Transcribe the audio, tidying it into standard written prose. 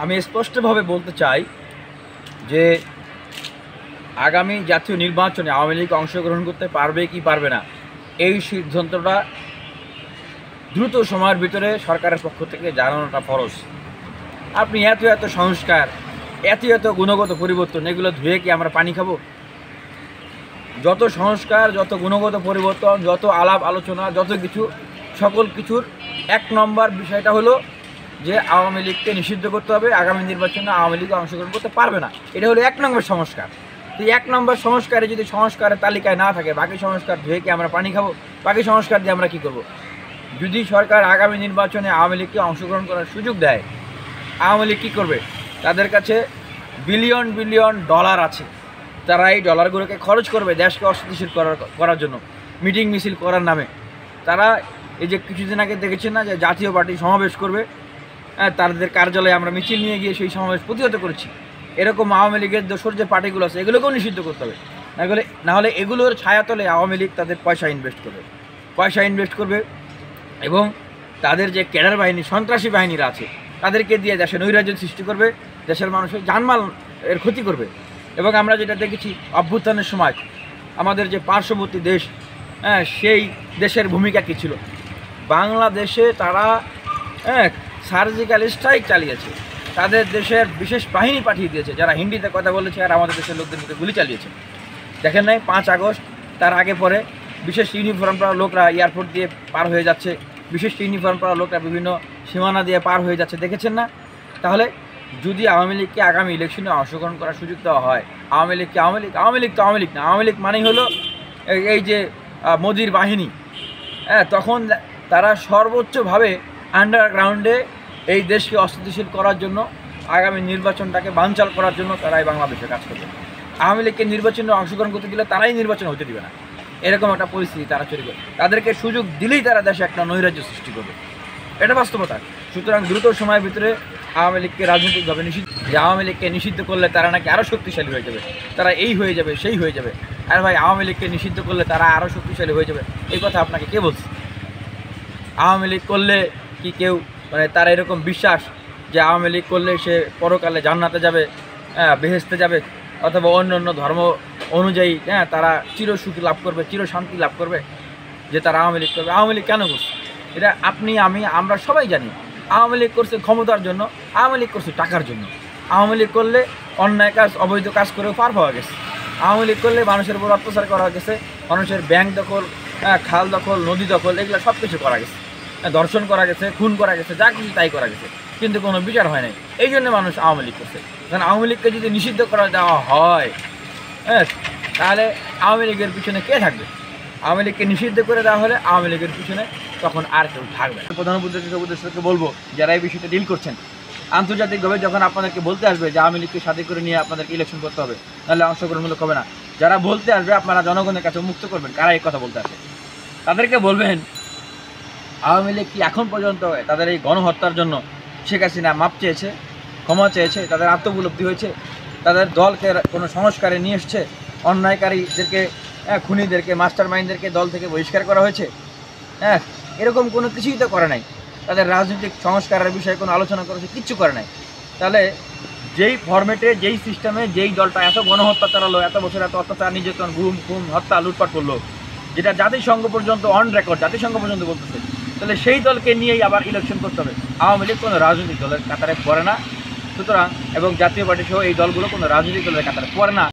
আমি স্পষ্টভাবে বলতে চাই যে আগামী জাতীয় নির্বাচনে আওয়ামী লীগ অংশগ্রহণ করতে পারবে কি পারবে না, এই সিদ্ধান্তটা দ্রুত সময়ের ভিতরে সরকারের পক্ষ থেকে জানানোটা ফরজ। আপনি এত সংস্কার, এত গুণগত পরিবর্তন, এগুলো ধুয়ে কি আমরা পানি খাবো? যত সংস্কার, যত গুণগত পরিবর্তন, যত আলাপ আলোচনা, যত কিছু, সকল কিছুর এক নম্বর বিষয়টা হলো যে আওয়ামী লীগকে নিষিদ্ধ করতে হবে, আগামী নির্বাচনে আওয়ামী লীগ অংশগ্রহণ করতে পারবে না। এটা হলো এক নম্বর সংস্কার। তো এক নম্বর সংস্কারে যদি সংস্কারের তালিকায় না থাকে, বাকি সংস্কার ধুয়ে কি আমরা পানি খাবো? বাকি সংস্কার দিয়ে আমরা কী করব? যদি সরকার আগামী নির্বাচনে আওয়ামী লীগকে অংশগ্রহণ করার সুযোগ দেয়, আওয়ামী লীগ কী করবে? তাদের কাছে বিলিয়ন বিলিয়ন ডলার আছে, তারা এই ডলারগুলোকে খরচ করবে দেশকে অস্থিতিশীল করার জন্য, মিটিং মিছিল করার নামে। তারা এই যে কিছুদিন আগে দেখেছেন না যে জাতীয় পার্টি সমাবেশ করবে, তাদের কার্যালয়ে আমরা মিছিল নিয়ে গিয়ে সেই সমাবেশ প্রতিহত করেছি। এরকম আওয়ামী লীগের দোসর যে পার্টিগুলো আছে এগুলোকেও নিষিদ্ধ করতে হবে। নাহলে এগুলোর ছায়াতলে আওয়ামী লীগ তাদের পয়সা ইনভেস্ট করবে এবং তাদের যে ক্যাডার বাহিনী, সন্ত্রাসী বাহিনীরা আছে, তাদেরকে দিয়ে দেশে নৈরাজ্য সৃষ্টি করবে, দেশের মানুষের জানমাল এর ক্ষতি করবে। এবং আমরা যেটা দেখেছি অভ্যুত্থানের সময় আমাদের যে পার্শ্ববর্তী দেশ, সেই দেশের ভূমিকা কী ছিল? বাংলাদেশে তারা সার্জিক্যাল স্ট্রাইক চালিয়েছে, তাদের দেশের বিশেষ বাহিনী পাঠিয়ে দিয়েছে যারা হিন্দিতে কথা বলেছে আর আমাদের দেশের লোকদের মধ্যে গুলি চালিয়েছে। দেখেন নাই 5 আগস্ট, তার আগে পরে বিশেষ ইউনিফর্ম পরা লোকরা এয়ারপোর্ট দিয়ে পার হয়ে যাচ্ছে, বিশেষ ইউনিফর্ম পরা লোকরা বিভিন্ন সীমানা দিয়ে পার হয়ে যাচ্ছে, দেখেছেন না? তাহলে যদি আওয়ামী লীগকে আগামী ইলেকশনে অংশগ্রহণ করার সুযোগ দেওয়া হয়, আওয়ামী লীগ না, আওয়ামী লীগ মানেই হলো এই যে মোদির বাহিনী। তখন তারা সর্বোচ্চভাবে আন্ডারগ্রাউন্ডে এই দেশকে অস্থিতিশীল করার জন্য, আগামী নির্বাচনটাকে বানচাল করার জন্য তারাই বাংলাদেশে কাজ করবে। আওয়ামী লীগকে নির্বাচনে অংশগ্রহণ করতে দিলে তারাই নির্বাচন হতে দিবে না, এরকম একটা পরিস্থিতি তারা তৈরি করবে। তাদেরকে সুযোগ দিলেই তারা দেশে একটা নৈরাজ্য সৃষ্টি করবে, এটা বাস্তবতা। সুতরাং দ্রুত সময়ের ভিতরে আওয়ামী লীগকে রাজনৈতিকভাবে আওয়ামী লীগকে নিষিদ্ধ করলে তারা নাকি আরও শক্তিশালী হয়ে যাবে, তারা এই হয়ে যাবে সেই হয়ে যাবে। আর ভাই, আওয়ামী লীগকে নিষিদ্ধ করলে তারা আরও শক্তিশালী হয়ে যাবে, এই কথা আপনাকে কে বলছে? আওয়ামী লীগ করলে কি কেউ তার এরকম বিশ্বাস যে আওয়ামী লীগ করলে সে পরকালে জান্নাতে যাবে, বেহেশতে যাবে, অথবা অন্য ধর্ম অনুযায়ী তারা চিরসুখী লাভ করবে, চিরশান্তি লাভ করবে, যে তারা আওয়ামী লীগ করবে? আওয়ামী লীগ কেন করছে? এটা আপনি, আমরা সবাই জানি। আওয়ামী লীগ করছে ক্ষমতার জন্য, আওয়ামী লীগ করছে টাকার জন্য। আওয়ামী লীগ করলে অন্যায় কাজ, অবৈধ কাজ করেও পার পাওয়া গেছে। আওয়ামী লীগ করলে মানুষের উপর অত্যাচার করা গেছে, মানুষের ব্যাংক দখল, খাল দখল, নদী দখল, এগুলো সব কিছু করা গেছে, ধর্ষণ করা গেছে, খুন করা গেছে, যা কিছু তাই করা গেছে, কিন্তু কোনো বিচার হয় নাই। এই জন্য মানুষ আওয়ামী লীগ করছে। কারণ আওয়ামী লীগকে যদি নিষিদ্ধ করা দেওয়া হয়, তাহলে আওয়ামী লীগের পিছনে কে থাকবে? আওয়ামী লীগকে নিষিদ্ধ করে দেওয়া হলে আওয়ামী লীগের পিছনে তখন আর কেউ থাকবে। প্রধান উপদেষ্টাকে বলবো, যারা এই বিষয়টা ডিল করছেন, আন্তর্জাতিকভাবে যখন আপনাদেরকে বলতে আসবে যে আওয়ামী লীগকে সাথে করে নিয়ে আপনাদেরকে ইলেকশন করতে হবে, নাহলে অংশগ্রহণমূলক হবে না, যারা বলতে আসবে আপনারা জনগণের কাছে মুক্ত করবেন কারা এই কথা বলতে আসে। তাদেরকে বলবেন আওয়ামী লীগ কি এখন পর্যন্ত তাদের এই গণহত্যার জন্য শেখ হাসিনা মাপ চেয়েছে, ক্ষমা চেয়েছে, তাদের আত্মোপলব্ধি হয়েছে, তাদের দলকে কোনো সংস্কারে নিয়ে এসছে, অন্যায়কারীদেরকে, খুনিদেরকে, মাস্টার মাইন্ডদেরকে দল থেকে বহিষ্কার করা হয়েছে? এরকম কোনো কিছুই তো করে নাই। তাদের রাজনৈতিক সংস্কারের বিষয়ে কোনো আলোচনা করেছে, কিচ্ছু করে নাই। তাহলে যেই ফরম্যাটে, যেই সিস্টেমে, যেই দলটা এত গণহত্যা চালালো, এত বছর এত অত্যাচার, নির্যাতন, গুম খুন, হত্যা, লুটপাট করলো, যেটা জাতিসংঘ পর্যন্ত অন রেকর্ড, জাতিসংঘ পর্যন্ত বলতেছে, তাহলে সেই দলকে নিয়েই আবার ইলেকশন করতে হবে। আওয়ামী লীগ কোনো রাজনৈতিক দলের কাতারে পড়ে না, সুতরাং, এবং জাতীয় পার্টি সহ এই দলগুলো কোনো রাজনৈতিক দলের কাতারে পড়ে না।